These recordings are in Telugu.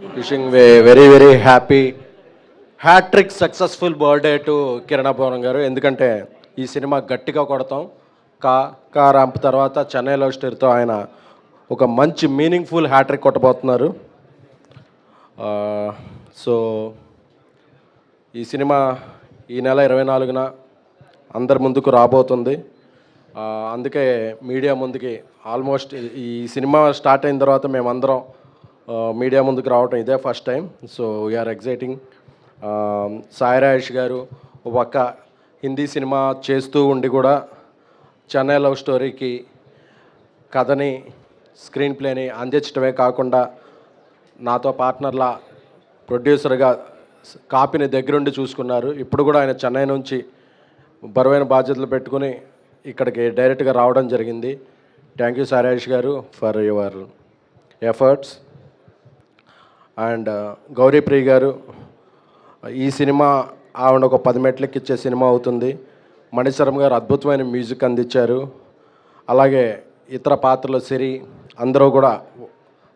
Wishing very very happy hattrick successful birthday to Kiranapuram గారు. ఎందుకంటే ఈ సినిమా గట్టిగా కొడతాం. కా ర్యాంప్ తర్వాత చెన్నై లవ్ స్టోరీతో ఆయన ఒక మంచి మీనింగ్ఫుల్ హ్యాట్రిక్ కొట్టబోతున్నారు. సో ఈ సినిమా ఈ నెల 24న అందరి ముందుకు రాబోతుంది. అందుకే మీడియా ముందుకి ఆల్మోస్ట్ ఈ సినిమా స్టార్ట్ అయిన తర్వాత మేమందరం మీడియా ముందుకు రావటం ఇదే first time. So we are exciting. Sai Rajesh garu ఒక పక్క హిందీ సినిమా చేస్తూ ఉండి కూడా చెన్నై లవ్ స్టోరీకి కథని స్క్రీన్ ప్లేని అందించడమే కాకుండా నాతో పార్ట్నర్లా ప్రొడ్యూసర్గా కాపీని దగ్గరుండి చూసుకున్నారు. ఇప్పుడు కూడా ఆయన చెన్నై నుంచి బరువైన బాధ్యతలు పెట్టుకుని ఇక్కడికి డైరెక్ట్గా రావడం జరిగింది. థ్యాంక్ యూ సాయి రాజేష్ గారు for your efforts. And Gouri Priya గారు, ఈ సినిమా ఆవిడ ఒక 10 మెట్లకి ఇచ్చే సినిమా అవుతుంది. మణిశర్మ గారు అద్భుతమైన మ్యూజిక్ అందించారు. అలాగే ఇతర పాత్రలు సిరి అందరూ కూడా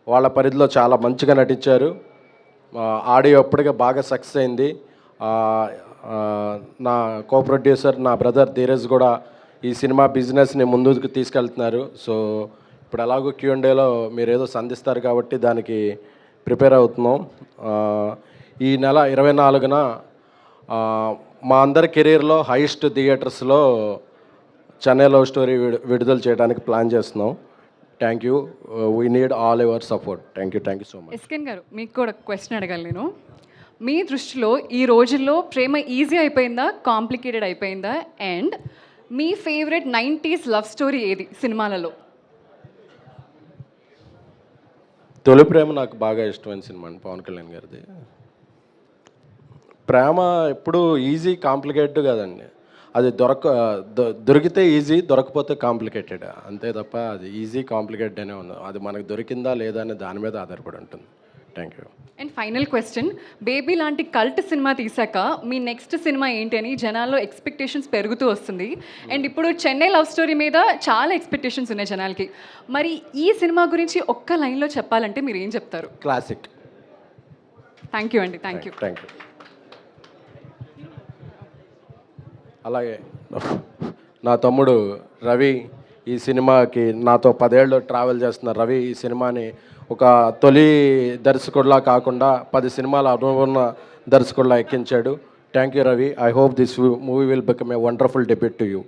వాళ్ళ పరిధిలో చాలా మంచిగా నటించారు. ఆడియో అప్పటికే బాగా సక్సెస్ అయింది. నా కో ప్రొడ్యూసర్ నా బ్రదర్ ధీరజ్ కూడా ఈ సినిమా బిజినెస్ని ముందుకు తీసుకెళ్తున్నారు. సో ఇప్పుడు ఎలాగో Q&Aలో మీరు ఏదో సంధిస్తారు కాబట్టి దానికి ప్రిపేర్ అవుతున్నాం. ఈ నెల 24న మా అందరి కెరీర్లో హైయెస్ట్ థియేటర్స్లో చెన్నై లవ్ స్టోరీ విడుదల చేయడానికి ప్లాన్ చేస్తున్నాం. Thank you. We need all your support. Thank you so much. SKN గారు, మీకు కూడా క్వశ్చన్ అడగాలి నేను. మీ దృష్టిలో ఈ రోజుల్లో ప్రేమ ఈజీ అయిపోయిందా, కాంప్లికేటెడ్ అయిపోయిందా? And me favourite 90s love story ఏది సినిమాలలో? తొలి ప్రేమ నాకు బాగా ఇష్టమైన సినిమా అండి, పవన్ కళ్యాణ్ గారిది. ప్రేమ ఎప్పుడు ఈజీ కాంప్లికేటెడ్ కదండి. అది దొరికితే ఈజీ, దొరకపోతే కాంప్లికేటెడ్, అంతే తప్ప అది ఈజీ కాంప్లికేటెడ్ అనే ఉంది. అది మనకు దొరికిందా లేదా అనే దాని మీద ఆధారపడి ఉంటుంది. Thank you. And final question, baby లాంటి కల్ట్ సినిమా తీసాక మీ నెక్స్ట్ సినిమా ఏంటి అని జనాల్లో ఎక్స్పెక్టేషన్స్ పెరుగుతూ వస్తుంది. అండ్ ఇప్పుడు చెన్నై లవ్ స్టోరీ మీద చాలా ఎక్స్పెక్టేషన్స్ ఉన్నాయి జనాలకి. మరి ఈ సినిమా గురించి ఒక్క లైన్లో చెప్పాలంటే మీరు ఏం చెప్తారు? క్లాసిక్. థ్యాంక్ యూ అండి. Thank you. అలాగే నా తమ్ముడు రవి ఈ సినిమాకి నాతో 10 ఏళ్ళు ట్రావెల్ చేస్తున్న రవి ఈ సినిమాని ఒక తొలి దర్శకుడిలా కాకుండా 10 సినిమాల అనుభవం ఉన్న దర్శకుడిలా ఎక్కించాడు. Thank you Ravi. I hope this movie will become a wonderful debut to you.